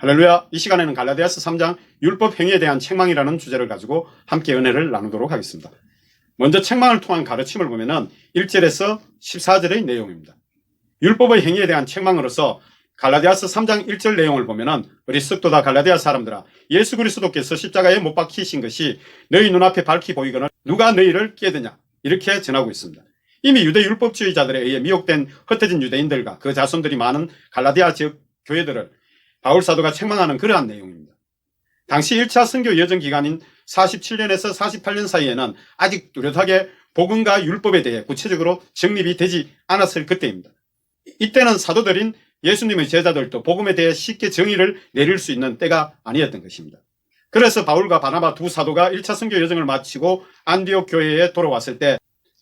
할렐루야. 이 시간에는 갈라디아서 3장 율법 행위에 대한 책망이라는 주제를 가지고 함께 은혜를 나누도록 하겠습니다. 먼저 책망을 통한 가르침을 보면은 1절에서 14절의 내용입니다. 율법의 행위에 대한 책망으로서 갈라디아서 3장 1절 내용을 보면은 어리석도다 갈라디아 사람들아, 예수 그리스도께서 십자가에 못 박히신 것이 너희 눈앞에 밝히 보이거늘 누가 너희를 깨드냐, 이렇게 전하고 있습니다. 이미 유대 율법주의자들에 의해 미혹된 흩어진 유대인들과 그 자손들이 많은 갈라디아 지역 교회들을 바울 사도가 책망하는 그러한 내용입니다. 당시 1차 선교 여정 기간인 47년에서 48년 사이에는 아직 뚜렷하게 복음과 율법에 대해 구체적으로 정립이 되지 않았을 그때입니다. 이때는 사도들인 예수님의 제자들도 복음에 대해 쉽게 정의를 내릴 수 있는 때가 아니었던 것입니다. 그래서 바울과 바나바 두 사도가 1차 선교 여정을 마치고 안디옥 교회에 돌아왔을 때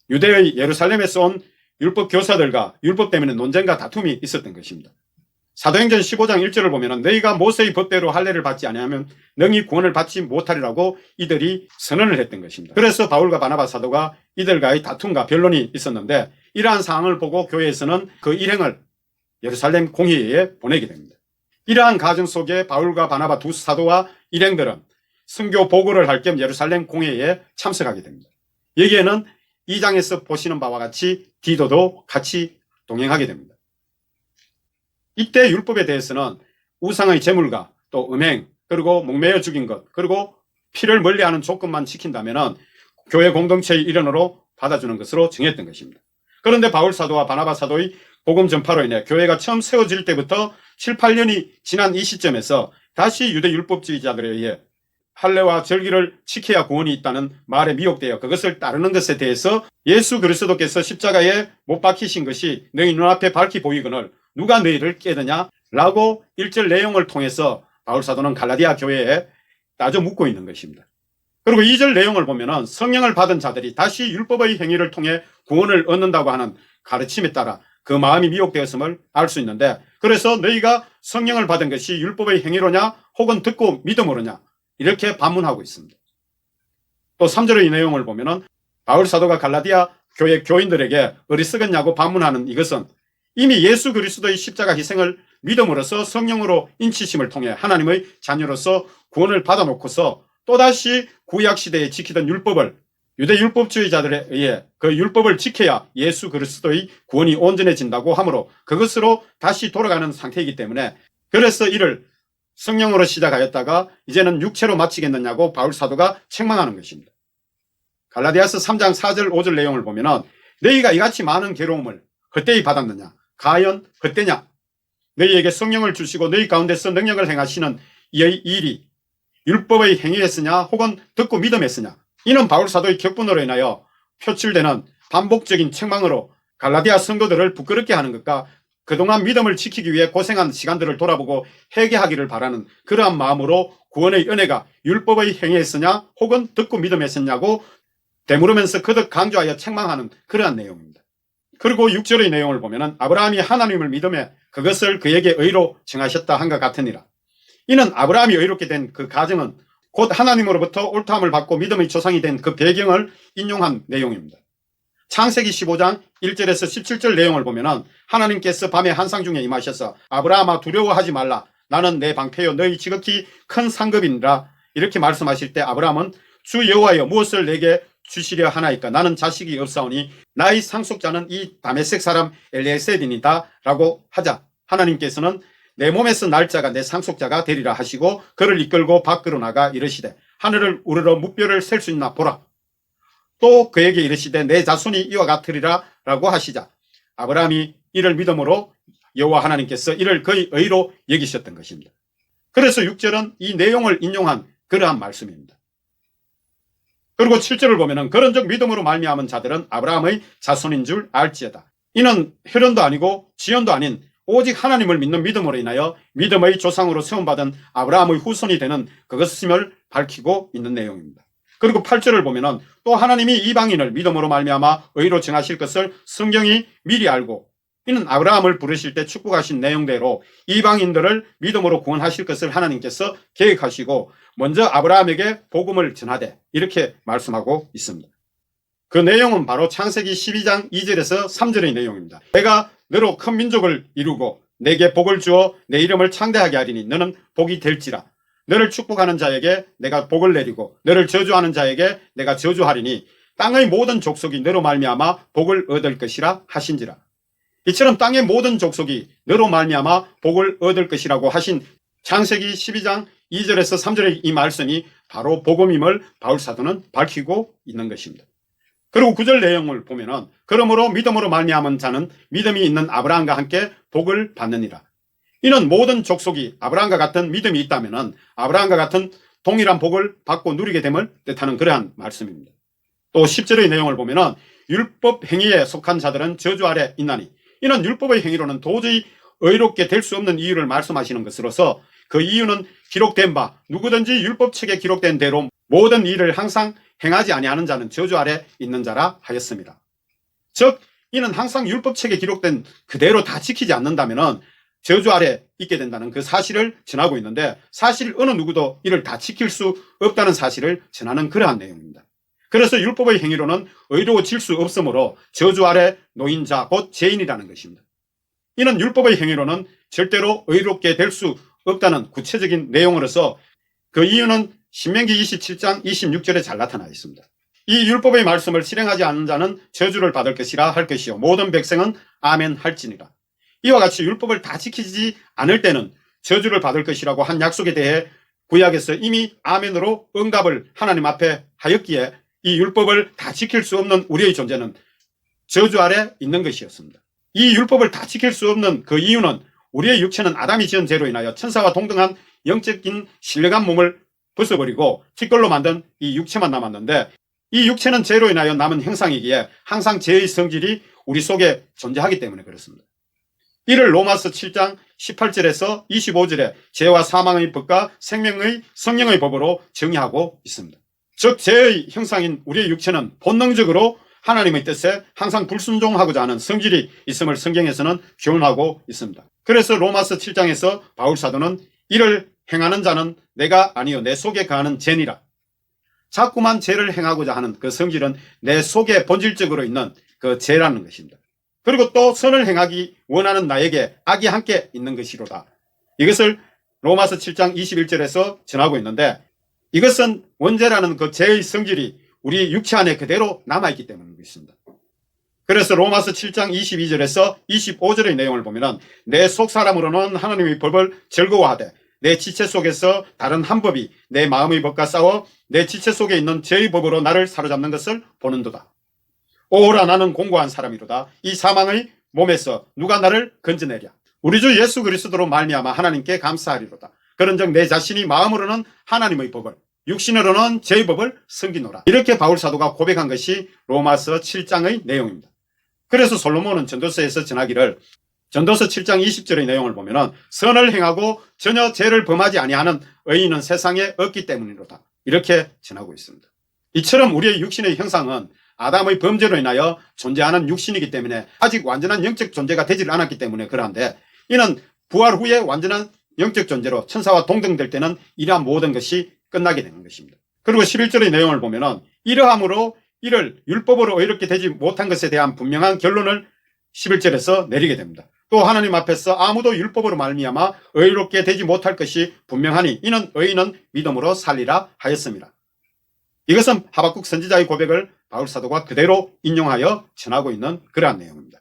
유대의 예루살렘에서 온 율법 교사들과 율법 때문에 논쟁과 다툼이 있었던 것입니다. 사도행전 15장 1절을 보면 너희가 모세의 법대로 할례를 받지 아니하면 능히 구원을 받지 못하리라고 이들이 선언을 했던 것입니다. 그래서 바울과 바나바 사도가 이들과의 다툼과 변론이 있었는데 이러한 상황을 보고 교회에서는 그 일행을 예루살렘 공회에 보내게 됩니다. 이러한 과정 속에 바울과 바나바 두 사도와 일행들은 선교 보고를 할 겸 예루살렘 공회에 참석하게 됩니다. 여기에는 2장에서 보시는 바와 같이 디도도 같이 동행하게 됩니다. 이때 율법에 대해서는 우상의 제물과 또 음행, 그리고 목매어 죽인 것, 그리고 피를 멀리하는 조건만 지킨다면 교회 공동체의 일원으로 받아주는 것으로 정했던 것입니다. 그런데 바울 사도와 바나바 사도의 복음 전파로 인해 교회가 처음 세워질 때부터 7, 8년이 지난 이 시점에서 다시 유대 율법주의자들에 의해 할례와 절기를 지켜야 구원이 있다는 말에 미혹되어 그것을 따르는 것에 대해서 예수 그리스도께서 십자가에 못 박히신 것이 너희 눈앞에 밝히 보이거늘 누가 너희를 깨드냐? 라고 1절 내용을 통해서 바울 사도는 갈라디아 교회에 따져 묻고 있는 것입니다. 그리고 2절 내용을 보면 성령을 받은 자들이 다시 율법의 행위를 통해 구원을 얻는다고 하는 가르침에 따라 그 마음이 미혹되었음을 알 수 있는데, 그래서 너희가 성령을 받은 것이 율법의 행위로냐 혹은 듣고 믿음으로냐, 이렇게 반문하고 있습니다. 또 3절의 내용을 보면 바울 사도가 갈라디아 교회 교인들에게 어리석었냐고 반문하는 이것은 이미 예수 그리스도의 십자가 희생을 믿음으로써 성령으로 인치심을 통해 하나님의 자녀로서 구원을 받아놓고서 또다시 구약시대에 지키던 율법을 유대 율법주의자들에 의해 그 율법을 지켜야 예수 그리스도의 구원이 온전해진다고 하므로 그것으로 다시 돌아가는 상태이기 때문에, 그래서 이를 성령으로 시작하였다가 이제는 육체로 마치겠느냐고 바울 사도가 책망하는 것입니다. 갈라디아서 3장 4절 5절 내용을 보면 너희가 이같이 많은 괴로움을 헛되이 받았느냐? 과연 헛되냐? 너희에게 성령을 주시고 너희 가운데서 능력을 행하시는 이의 일이 율법의 행위였으냐 혹은 듣고 믿음했으냐? 이는 바울 사도의 격분으로 인하여 표출되는 반복적인 책망으로 갈라디아 성도들을 부끄럽게 하는 것과 그동안 믿음을 지키기 위해 고생한 시간들을 돌아보고 회개하기를 바라는 그러한 마음으로 구원의 은혜가 율법의 행위였으냐 혹은 듣고 믿음했었냐고 되물으면서 거듭 강조하여 책망하는 그러한 내용입니다. 그리고 6절의 내용을 보면 아브라함이 하나님을 믿음에 그것을 그에게 의로 정하셨다 한것 같으니라. 이는 아브라함이 의롭게 된 그 가정은 곧 하나님으로부터 옳다함을 받고 믿음의 조상이 된 그 배경을 인용한 내용입니다. 창세기 15장 1절에서 17절 내용을 보면 하나님께서 밤에 환상 중에 임하셔서 아브라함아 두려워하지 말라, 나는 내 방패요 너희 지극히 큰 상급이니라, 이렇게 말씀하실 때 아브라함은 주 여호와여 무엇을 내게 주시려 하나이까? 나는 자식이 없사오니 나의 상속자는 이 다메섹 사람 엘리에셀이니라 라고 하자 하나님께서는 내 몸에서 날 자가 내 상속자가 되리라 하시고 그를 이끌고 밖으로 나가 이르시되 하늘을 우러러 무뼈를 셀 수 있나 보라. 또 그에게 이르시되 내 자손이 이와 같으리라 라고 하시자 아브라함이 이를 믿음으로 여호와 하나님께서 이를 그의 의로 여기셨던 것입니다. 그래서 6절은 이 내용을 인용한 그러한 말씀입니다. 그리고 7절을 보면 그런즉 믿음으로 말미암은 자들은 아브라함의 자손인 줄 알지어다. 이는 혈연도 아니고 지연도 아닌 오직 하나님을 믿는 믿음으로 인하여 믿음의 조상으로 세움받은 아브라함의 후손이 되는 그것임을 밝히고 있는 내용입니다. 그리고 8절을 보면 또 하나님이 이방인을 믿음으로 말미암아 의로 정하실 것을 성경이 미리 알고, 이는 아브라함을 부르실 때 축복하신 내용대로 이방인들을 믿음으로 구원하실 것을 하나님께서 계획하시고 먼저 아브라함에게 복음을 전하되 이렇게 말씀하고 있습니다. 그 내용은 바로 창세기 12장 2절에서 3절의 내용입니다. 내가 너로 큰 민족을 이루고 내게 복을 주어 내 이름을 창대하게 하리니 너는 복이 될지라. 너를 축복하는 자에게 내가 복을 내리고 너를 저주하는 자에게 내가 저주하리니 땅의 모든 족속이 너로 말미암아 복을 얻을 것이라 하신지라. 이처럼 땅의 모든 족속이 너로 말미암아 복을 얻을 것이라고 하신 창세기 12장 2절에서 3절의 이 말씀이 바로 복음임을 바울사도는 밝히고 있는 것입니다. 그리고 9절 내용을 보면은 그러므로 믿음으로 말미암은 자는 믿음이 있는 아브라함과 함께 복을 받느니라. 이는 모든 족속이 아브라함과 같은 믿음이 있다면은 아브라함과 같은 동일한 복을 받고 누리게 됨을 뜻하는 그러한 말씀입니다. 또 10절의 내용을 보면은 율법 행위에 속한 자들은 저주 아래 있나니 이는 율법의 행위로는 도저히 의롭게 될 수 없는 이유를 말씀하시는 것으로서 그 이유는 기록된 바 누구든지 율법책에 기록된 대로 모든 일을 항상 행하지 아니하는 자는 저주 아래 있는 자라 하였습니다. 즉 이는 항상 율법책에 기록된 그대로 다 지키지 않는다면 저주 아래 있게 된다는 그 사실을 전하고 있는데 사실 어느 누구도 이를 다 지킬 수 없다는 사실을 전하는 그러한 내용입니다. 그래서 율법의 행위로는 의로워질 수 없으므로 저주 아래 놓인 자 곧 죄인이라는 것입니다. 이는 율법의 행위로는 절대로 의롭게 될 수 없다는 구체적인 내용으로서 그 이유는 신명기 27장 26절에 잘 나타나 있습니다. 이 율법의 말씀을 실행하지 않는 자는 저주를 받을 것이라 할 것이요 모든 백성은 아멘 할지니라. 이와 같이 율법을 다 지키지 않을 때는 저주를 받을 것이라고 한 약속에 대해 구약에서 이미 아멘으로 응답을 하나님 앞에 하였기에 이 율법을 다 지킬 수 없는 우리의 존재는 저주 아래 있는 것이었습니다. 이 율법을 다 지킬 수 없는 그 이유는 우리의 육체는 아담이 지은 죄로 인하여 천사와 동등한 영적인 신령한 몸을 벗어버리고 티끌로 만든 이 육체만 남았는데 이 육체는 죄로 인하여 남은 형상이기에 항상 죄의 성질이 우리 속에 존재하기 때문에 그렇습니다. 이를 로마서 7장 18절에서 25절에 죄와 사망의 법과 생명의 성령의 법으로 정의하고 있습니다. 즉 죄의 형상인 우리의 육체는 본능적으로 하나님의 뜻에 항상 불순종하고자 하는 성질이 있음을 성경에서는 교훈하고 있습니다. 그래서 로마서 7장에서 바울사도는 이를 행하는 자는 내가 아니요 내 속에 거하는 죄니라. 자꾸만 죄를 행하고자 하는 그 성질은 내 속에 본질적으로 있는 그 죄라는 것입니다. 그리고 또 선을 행하기 원하는 나에게 악이 함께 있는 것이로다. 이것을 로마서 7장 21절에서 전하고 있는데 이것은 원죄라는 그 죄의 성질이 우리 육체 안에 그대로 남아있기 때문인 것입니다. 그래서 로마서 7장 22절에서 25절의 내용을 보면 내 속사람으로는 하나님의 법을 즐거워하되 내 지체 속에서 다른 한 법이 내 마음의 법과 싸워 내 지체 속에 있는 죄의 법으로 나를 사로잡는 것을 보는도다. 오라 나는 공고한 사람이로다. 이 사망의 몸에서 누가 나를 건져내랴. 우리 주 예수 그리스도로 말미암아 하나님께 감사하리로다. 그런즉 내 자신이 마음으로는 하나님의 법을 육신으로는 죄의 법을 섬기노라. 이렇게 바울사도가 고백한 것이 로마서 7장의 내용입니다. 그래서 솔로몬은 전도서에서 전하기를 전도서 7장 20절의 내용을 보면 선을 행하고 전혀 죄를 범하지 아니하는 의인은 세상에 없기 때문이로다. 이렇게 전하고 있습니다. 이처럼 우리의 육신의 형상은 아담의 범죄로 인하여 존재하는 육신이기 때문에 아직 완전한 영적 존재가 되질 않았기 때문에 그러한데 이는 부활 후에 완전한 영적 존재로 천사와 동등될 때는 이러한 모든 것이 끝나게 되는 것입니다. 그리고 11절의 내용을 보면 이러함으로 이를 율법으로 의롭게 되지 못한 것에 대한 분명한 결론을 11절에서 내리게 됩니다. 또 하나님 앞에서 아무도 율법으로 말미암아 의롭게 되지 못할 것이 분명하니 이는 의인은 믿음으로 살리라 하였습니다. 이것은 하박국 선지자의 고백을 바울사도가 그대로 인용하여 전하고 있는 그러한 내용입니다.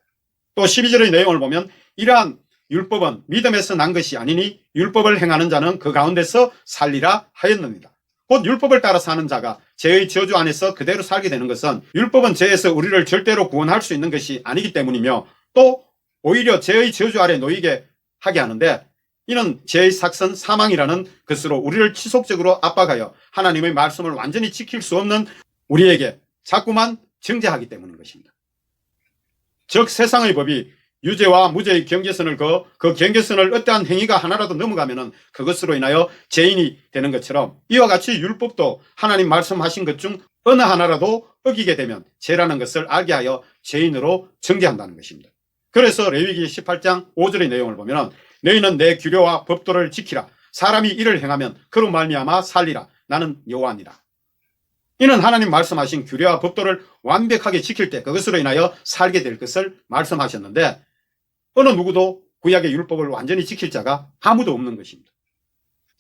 또 12절의 내용을 보면 이러한 율법은 믿음에서 난 것이 아니니 율법을 행하는 자는 그 가운데서 살리라 하였느니라. 곧 율법을 따라 사는 자가 죄의 저주 안에서 그대로 살게 되는 것은 율법은 죄에서 우리를 절대로 구원할 수 있는 것이 아니기 때문이며 또 오히려 죄의 저주 아래 놓이게 하게 하는데 이는 죄의 삭선 사망이라는 것으로 우리를 지속적으로 압박하여 하나님의 말씀을 완전히 지킬 수 없는 우리에게 자꾸만 정죄하기 때문인 것입니다. 즉 세상의 법이 유죄와 무죄의 경계선을 그 경계선을 어떠한 행위가 하나라도 넘어가면은 그것으로 인하여 죄인이 되는 것처럼 이와 같이 율법도 하나님 말씀하신 것 중 어느 하나라도 어기게 되면 죄라는 것을 알게 하여 죄인으로 정죄한다는 것입니다. 그래서 레위기 18장 5절의 내용을 보면 너희는 내 규례와 법도를 지키라. 사람이 이를 행하면 그로 말미암아 살리라. 나는 여호와니라. 이는 하나님 말씀하신 규례와 법도를 완벽하게 지킬 때 그것으로 인하여 살게 될 것을 말씀하셨는데 어느 누구도 구약의 율법을 완전히 지킬 자가 아무도 없는 것입니다.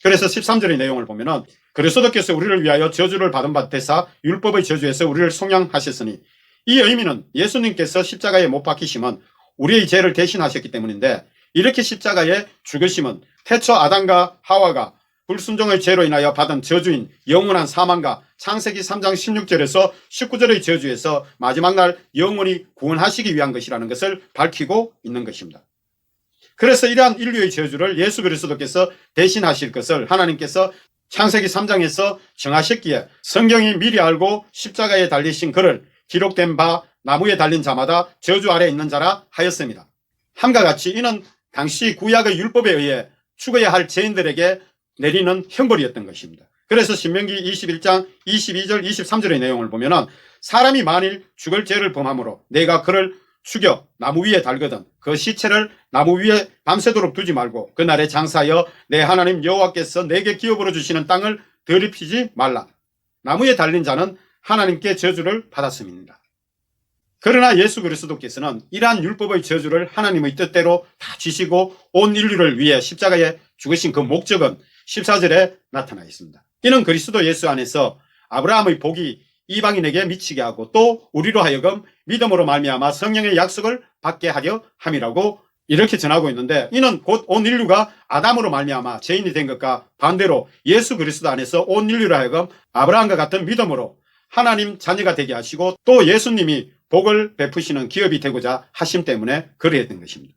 그래서 13절의 내용을 보면은 그리스도께서 우리를 위하여 저주를 받은 바 되사 율법의 저주에서 우리를 속량하셨으니, 이 의미는 예수님께서 십자가에 못 박히심은 우리의 죄를 대신하셨기 때문인데, 이렇게 십자가에 죽으심은 태초 아담과 하와가 불순종의 죄로 인하여 받은 저주인 영원한 사망과 창세기 3장 16절에서 19절의 저주에서 마지막 날 영원히 구원하시기 위한 것이라는 것을 밝히고 있는 것입니다. 그래서 이러한 인류의 저주를 예수 그리스도께서 대신하실 것을 하나님께서 창세기 3장에서 정하셨기에 성경이 미리 알고 십자가에 달리신 그를 기록된 바 나무에 달린 자마다 저주 아래 있는 자라 하였습니다. 함과 같이 이는 당시 구약의 율법에 의해 죽어야 할 죄인들에게 내리는 형벌이었던 것입니다. 그래서 신명기 21장 22절 23절의 내용을 보면은 사람이 만일 죽을 죄를 범함으로 내가 그를 죽여 나무 위에 달거든 그 시체를 나무 위에 밤새도록 두지 말고 그날에 장사하여 내 하나님 여호와께서 내게 기업으로 주시는 땅을 더럽히지 말라. 나무에 달린 자는 하나님께 저주를 받았음입니다. 그러나 예수 그리스도께서는 이러한 율법의 저주를 하나님의 뜻대로 다 지시고 온 인류를 위해 십자가에 죽으신 그 목적은 14절에 나타나 있습니다. 이는 그리스도 예수 안에서 아브라함의 복이 이방인에게 미치게 하고 또 우리로 하여금 믿음으로 말미암아 성령의 약속을 받게 하려 함이라고 이렇게 전하고 있는데, 이는 곧 온 인류가 아담으로 말미암아 죄인이 된 것과 반대로 예수 그리스도 안에서 온 인류로 하여금 아브라함과 같은 믿음으로 하나님 자녀가 되게 하시고 또 예수님이 복을 베푸시는 기업이 되고자 하심 때문에 그러했던 것입니다.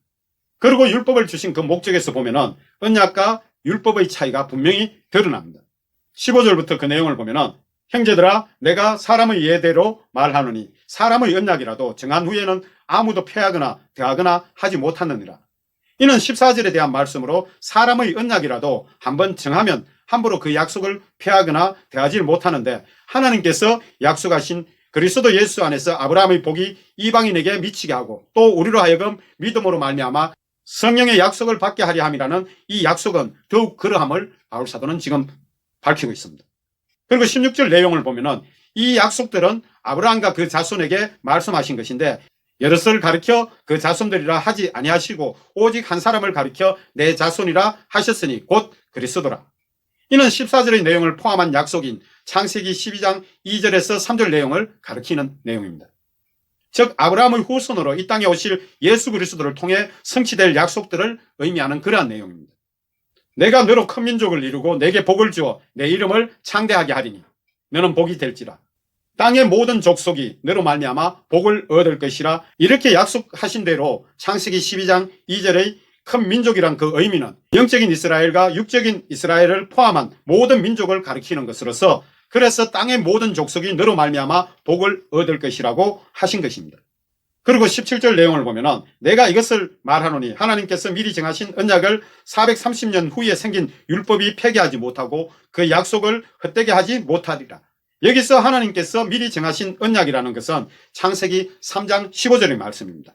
그리고 율법을 주신 그 목적에서 보면은 언약과 율법의 차이가 분명히 드러납니다. 15절부터 그 내용을 보면은 형제들아 내가 사람의 예대로 말하노니 사람의 언약이라도 정한 후에는 아무도 폐하거나 더하거나 하지 못하느니라. 이는 14절에 대한 말씀으로 사람의 언약이라도 한번 정하면 함부로 그 약속을 폐하거나 더하지 못하는데, 하나님께서 약속하신 그리스도 예수 안에서 아브라함의 복이 이방인에게 미치게 하고 또 우리로 하여금 믿음으로 말미암아 성령의 약속을 받게 하려 함이라는 이 약속은 더욱 그러함을 바울 사도는 지금 밝히고 있습니다. 그리고 16절 내용을 보면은 이 약속들은 아브라함과 그 자손에게 말씀하신 것인데, 여럿을 가리켜 그 자손들이라 하지 아니하시고 오직 한 사람을 가리켜 내 자손이라 하셨으니 곧 그리스도라. 이는 14절의 내용을 포함한 약속인 창세기 12장 2절에서 3절 내용을 가리키는 내용입니다. 즉 아브라함의 후손으로 이 땅에 오실 예수 그리스도를 통해 성취될 약속들을 의미하는 그러한 내용입니다. 내가 너로 큰 민족을 이루고 내게 복을 주어 내 이름을 창대하게 하리니 너는 복이 될지라. 땅의 모든 족속이 너로 말미암아 복을 얻을 것이라. 이렇게 약속하신 대로 창세기 12장 2절의 큰 민족이란 그 의미는 영적인 이스라엘과 육적인 이스라엘을 포함한 모든 민족을 가리키는 것으로서, 그래서 땅의 모든 족속이 너로 말미암아 복을 얻을 것이라고 하신 것입니다. 그리고 17절 내용을 보면은 내가 이것을 말하노니 하나님께서 미리 정하신 언약을 430년 후에 생긴 율법이 폐기하지 못하고 그 약속을 헛되게 하지 못하리라. 여기서 하나님께서 미리 정하신 언약이라는 것은 창세기 3장 15절의 말씀입니다.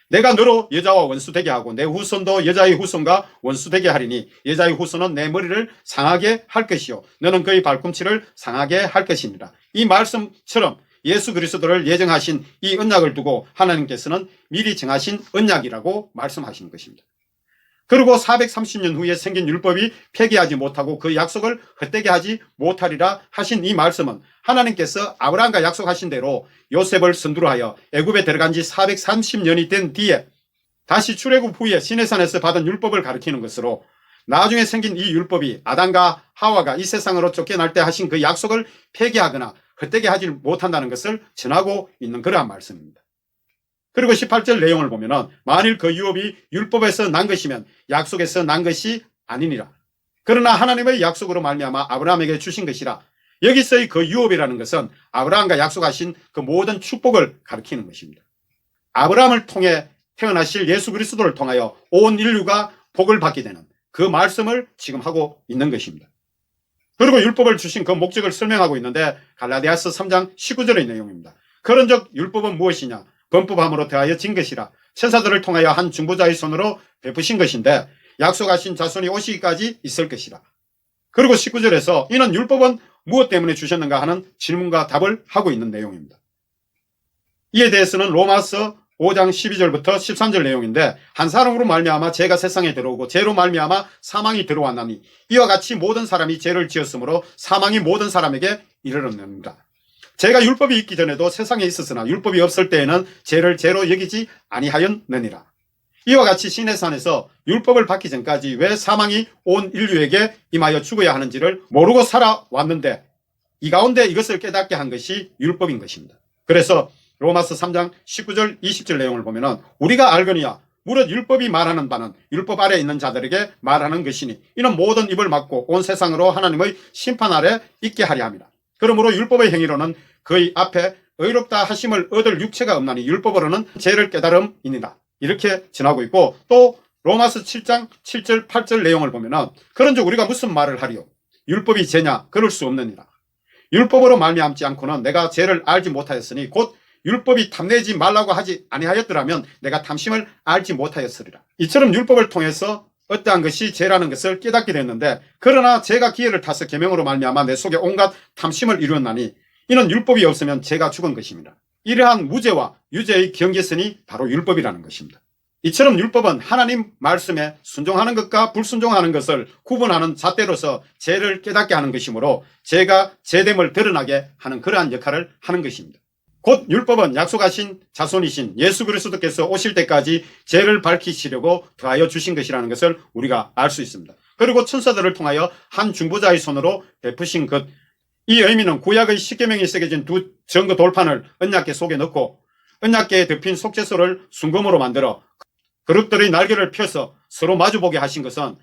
내가 너로 여자와 원수되게 하고 내 후손도 여자의 후손과 원수되게 하리니 여자의 후손은 내 머리를 상하게 할 것이요 너는 그의 발꿈치를 상하게 할 것이니라. 이 말씀처럼 예수 그리스도를 예정하신 이 언약을 두고 하나님께서는 미리 정하신 언약이라고 말씀하시는 것입니다. 그리고 430년 후에 생긴 율법이 폐기하지 못하고 그 약속을 헛되게 하지 못하리라 하신 이 말씀은 하나님께서 아브라함과 약속하신 대로 요셉을 선두로 하여 애굽에 들어간 지 430년이 된 뒤에 다시 출애굽 후에 시내산에서 받은 율법을 가리키는 것으로, 나중에 생긴 이 율법이 아담과 하와가 이 세상으로 쫓겨날 때 하신 그 약속을 폐기하거나 헛되게 하지 못한다는 것을 전하고 있는 그러한 말씀입니다. 그리고 18절 내용을 보면은 만일 그 유업이 율법에서 난 것이면 약속에서 난 것이 아니니라. 그러나 하나님의 약속으로 말미암아 아브라함에게 주신 것이라. 여기서의 그 유업이라는 것은 아브라함과 약속하신 그 모든 축복을 가리키는 것입니다. 아브라함을 통해 태어나실 예수 그리스도를 통하여 온 인류가 복을 받게 되는 그 말씀을 지금 하고 있는 것입니다. 그리고 율법을 주신 그 목적을 설명하고 있는데 갈라디아서 3장 19절의 내용입니다. 그런즉 율법은 무엇이냐? 범법함으로 더하여 진 것이라. 천사들을 통하여 한 중보자의 손으로 베푸신 것인데 약속하신 자손이 오시기까지 있을 것이라. 그리고 19절에서 이는 율법은 무엇 때문에 주셨는가 하는 질문과 답을 하고 있는 내용입니다. 이에 대해서는 로마서 5장 12절부터 13절 내용인데 한 사람으로 말미암아 죄가 세상에 들어오고 죄로 말미암아 사망이 들어왔나니 이와 같이 모든 사람이 죄를 지었으므로 사망이 모든 사람에게 이르렀느니라. 죄가 율법이 있기 전에도 세상에 있었으나 율법이 없을 때에는 죄를 죄로 여기지 아니하였느니라. 이와 같이 시내산에서 율법을 받기 전까지 왜 사망이 온 인류에게 임하여 죽어야 하는지를 모르고 살아왔는데 이 가운데 이것을 깨닫게 한 것이 율법인 것입니다. 그래서 로마서 3장 19절 20절 내용을 보면은 우리가 알거니와 무릇 율법이 말하는 바는 율법 아래 있는 자들에게 말하는 것이니 이는 모든 입을 막고 온 세상으로 하나님의 심판 아래 있게 하려 함이라. 그러므로 율법의 행위로는 그의 앞에 의롭다 하심을 얻을 육체가 없나니 율법으로는 죄를 깨달음이니라. 이렇게 전하고 있고 또 로마서 7장 7절 8절 내용을 보면은 그런즉 우리가 무슨 말을 하리요? 율법이 죄냐? 그럴 수 없느니라. 율법으로 말미암지 않고는 내가 죄를 알지 못하였으니 곧 율법이 탐내지 말라고 하지 아니하였더라면 내가 탐심을 알지 못하였으리라. 이처럼 율법을 통해서 어떠한 것이 죄라는 것을 깨닫게 됐는데 그러나 죄가 기회를 타서 계명으로 말미암아 내 속에 온갖 탐심을 이루었나니 이는 율법이 없으면 죄가 죽은 것입니다. 이러한 무죄와 유죄의 경계선이 바로 율법이라는 것입니다. 이처럼 율법은 하나님 말씀에 순종하는 것과 불순종하는 것을 구분하는 잣대로서 죄를 깨닫게 하는 것이므로 죄가 죄됨을 드러나게 하는 그러한 역할을 하는 것입니다. 곧 율법은 약속하신 자손이신 예수 그리스도께서 오실 때까지 죄를 밝히시려고 더하여 주신 것이라는 것을 우리가 알 수 있습니다. 그리고 천사들을 통하여 한 중보자의 손으로 베푸신 것, 이 의미는 구약의 십계명이 새겨진 두 증거 돌판을 언약궤 속에 넣고 언약궤에 덮인 속죄소를 순금으로 만들어 그룹들의 날개를 펴서 서로 마주보게 하신 것은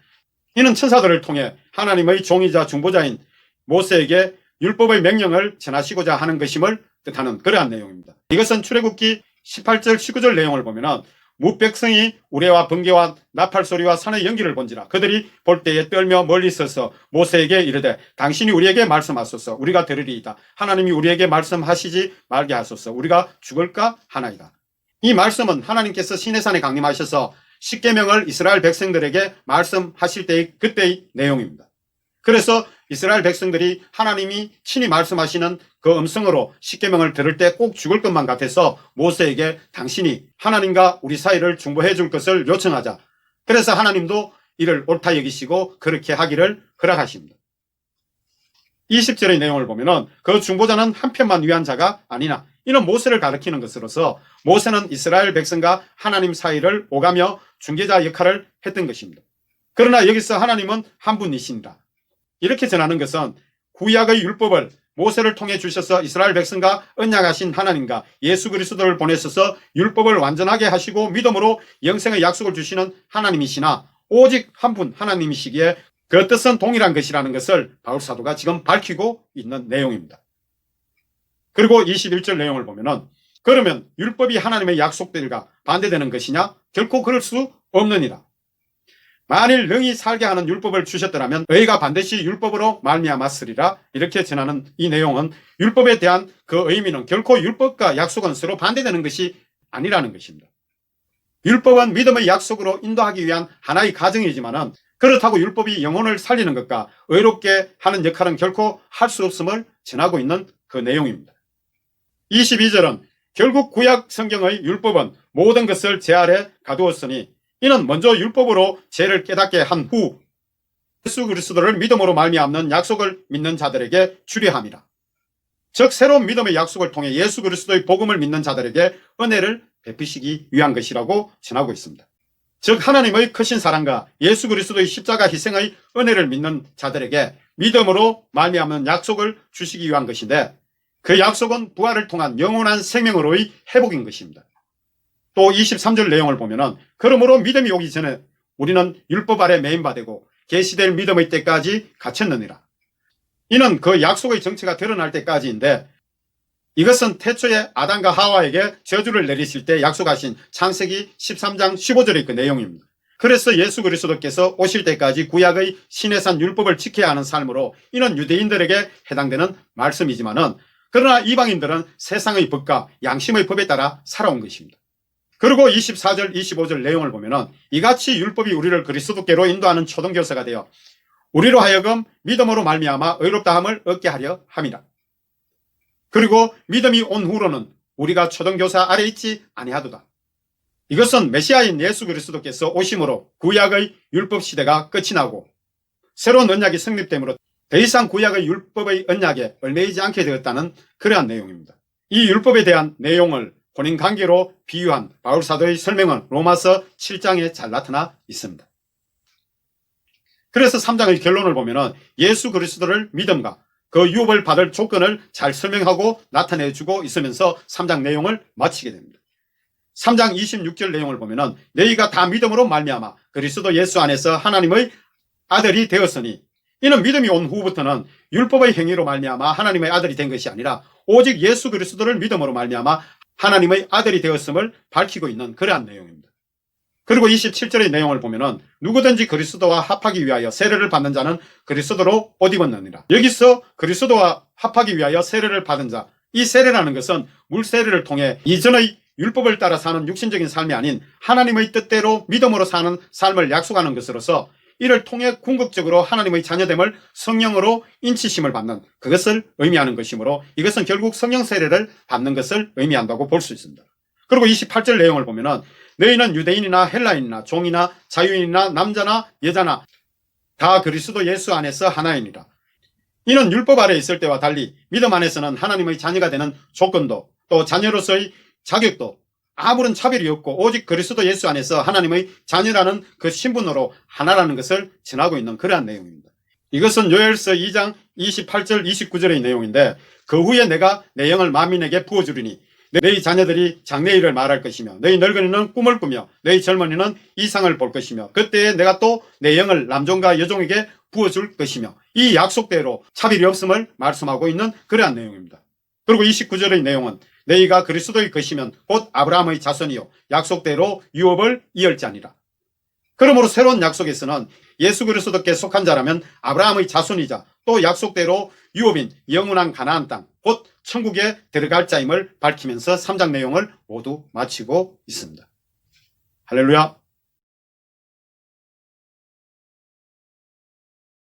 이는 천사들을 통해 하나님의 종이자 중보자인 모세에게 율법의 명령을 전하시고자 하는 것임을 뜻하는 그러한 내용입니다. 이것은 출애굽기 18절 19절 내용을 보면 무백성이 우레와 번개와 나팔소리와 산의 연기를 본지라 그들이 볼 때에 떨며 멀리 서서 모세에게 이르되 당신이 우리에게 말씀하소서 우리가 들으리이다. 하나님이 우리에게 말씀하시지 말게 하소서 우리가 죽을까 하나이다. 이 말씀은 하나님께서 시내산에 강림하셔서 십계명을 이스라엘 백성들에게 말씀하실 때의 그때의 내용입니다. 그래서 이스라엘 백성들이 하나님이 친히 말씀하시는 그 음성으로 십계명을 들을 때 꼭 죽을 것만 같아서 모세에게 당신이 하나님과 우리 사이를 중보해 줄 것을 요청하자. 그래서 하나님도 이를 옳다 여기시고 그렇게 하기를 허락하십니다. 20절의 내용을 보면은 그 중보자는 한 편만 위한 자가 아니나 이는 모세를 가리키는 것으로서 모세는 이스라엘 백성과 하나님 사이를 오가며 중개자 역할을 했던 것입니다. 그러나 여기서 하나님은 한 분이신다. 이렇게 전하는 것은 구약의 율법을 모세를 통해 주셔서 이스라엘 백성과 언약하신 하나님과 예수 그리스도를 보내셔서 율법을 완전하게 하시고 믿음으로 영생의 약속을 주시는 하나님이시나 오직 한 분 하나님이시기에 그 뜻은 동일한 것이라는 것을 바울 사도가 지금 밝히고 있는 내용입니다. 그리고 21절 내용을 보면은 그러면 율법이 하나님의 약속들과 반대되는 것이냐? 결코 그럴 수 없느니라. 만일 능히 살게 하는 율법을 주셨더라면 의가 반드시 율법으로 말미암았으리라. 이렇게 전하는 이 내용은 율법에 대한 그 의미는 결코 율법과 약속은 서로 반대되는 것이 아니라는 것입니다. 율법은 믿음의 약속으로 인도하기 위한 하나의 과정이지만은 그렇다고 율법이 영혼을 살리는 것과 의롭게 하는 역할은 결코 할 수 없음을 전하고 있는 그 내용입니다. 22절은 결국 구약 성경의 율법은 모든 것을 제 아래 가두었으니 이는 먼저 율법으로 죄를 깨닫게 한 후 예수 그리스도를 믿음으로 말미암는 약속을 믿는 자들에게 주려 함이라. 즉 새로운 믿음의 약속을 통해 예수 그리스도의 복음을 믿는 자들에게 은혜를 베푸시기 위한 것이라고 전하고 있습니다. 즉 하나님의 크신 사랑과 예수 그리스도의 십자가 희생의 은혜를 믿는 자들에게 믿음으로 말미암는 약속을 주시기 위한 것인데 그 약속은 부활을 통한 영원한 생명으로의 회복인 것입니다. 또 23절 내용을 보면은 그러므로 믿음이 오기 전에 우리는 율법 아래 매인바되고 계시될 믿음의 때까지 갇혔느니라. 이는 그 약속의 정체가 드러날 때까지인데 이것은 태초에 아담과 하와에게 저주를 내리실 때 약속하신 창세기 13장 15절의 그 내용입니다. 그래서 예수 그리스도께서 오실 때까지 구약의 시내산 율법을 지켜야 하는 삶으로 이는 유대인들에게 해당되는 말씀이지만은 그러나 이방인들은 세상의 법과 양심의 법에 따라 살아온 것입니다. 그리고 24절 25절 내용을 보면은 이같이 율법이 우리를 그리스도께로 인도하는 초등교사가 되어 우리로 하여금 믿음으로 말미암아 의롭다함을 얻게 하려 함이라. 그리고 믿음이 온 후로는 우리가 초등교사 아래 있지 아니하도다. 이것은 메시아인 예수 그리스도께서 오심으로 구약의 율법 시대가 끝이 나고 새로운 언약이 성립되므로 더 이상 구약의 율법의 언약에 얽매이지 않게 되었다는 그러한 내용입니다. 이 율법에 대한 내용을 혼인관계로 비유한 바울사도의 설명은 로마서 7장에 잘 나타나 있습니다. 그래서 3장의 결론을 보면 예수 그리스도를 믿음과 그 유업을 받을 조건을 잘 설명하고 나타내주고 있으면서 3장 내용을 마치게 됩니다. 3장 26절 내용을 보면 너희가 다 믿음으로 말미암아 그리스도 예수 안에서 하나님의 아들이 되었으니 이는 믿음이 온 후부터는 율법의 행위로 말미암아 하나님의 아들이 된 것이 아니라 오직 예수 그리스도를 믿음으로 말미암아 하나님의 아들이 되었음을 밝히고 있는 그러한 내용입니다. 그리고 27절의 내용을 보면 누구든지 그리스도와 합하기 위하여 세례를 받는 자는 그리스도로 옷 입었느니라. 여기서 그리스도와 합하기 위하여 세례를 받은 자, 이 세례라는 것은 물세례를 통해 이전의 율법을 따라 사는 육신적인 삶이 아닌 하나님의 뜻대로 믿음으로 사는 삶을 약속하는 것으로서 이를 통해 궁극적으로 하나님의 자녀됨을 성령으로 인치심을 받는 그것을 의미하는 것이므로 이것은 결국 성령 세례를 받는 것을 의미한다고 볼 수 있습니다. 그리고 28절 내용을 보면 너희는 유대인이나 헬라인이나 종이나 자유인이나 남자나 여자나 다 그리스도 예수 안에서 하나이니라. 이는 율법 아래 있을 때와 달리 믿음 안에서는 하나님의 자녀가 되는 조건도 또 자녀로서의 자격도 아무런 차별이 없고 오직 그리스도 예수 안에서 하나님의 자녀라는 그 신분으로 하나라는 것을 전하고 있는 그러한 내용입니다. 이것은 요엘서 2장 28절 29절의 내용인데 그 후에 내가 내 영을 만민에게 부어주리니 너희 자녀들이 장래일을 말할 것이며 너희 늙은이는 꿈을 꾸며 너희 젊은이는 이상을 볼 것이며 그때에 내가 또 내 영을 남종과 여종에게 부어줄 것이며 이 약속대로 차별이 없음을 말씀하고 있는 그러한 내용입니다. 그리고 29절의 내용은 너희가 그리스도의 것이면 곧 아브라함의 자손이요 약속대로 유업을 이을자니라. 그러므로 새로운 약속에서는 예수 그리스도께 속한 자라면 아브라함의 자손이자 또 약속대로 유업인 영원한 가나안 땅 곧 천국에 들어갈 자임을 밝히면서 3장 내용을 모두 마치고 있습니다. 할렐루야.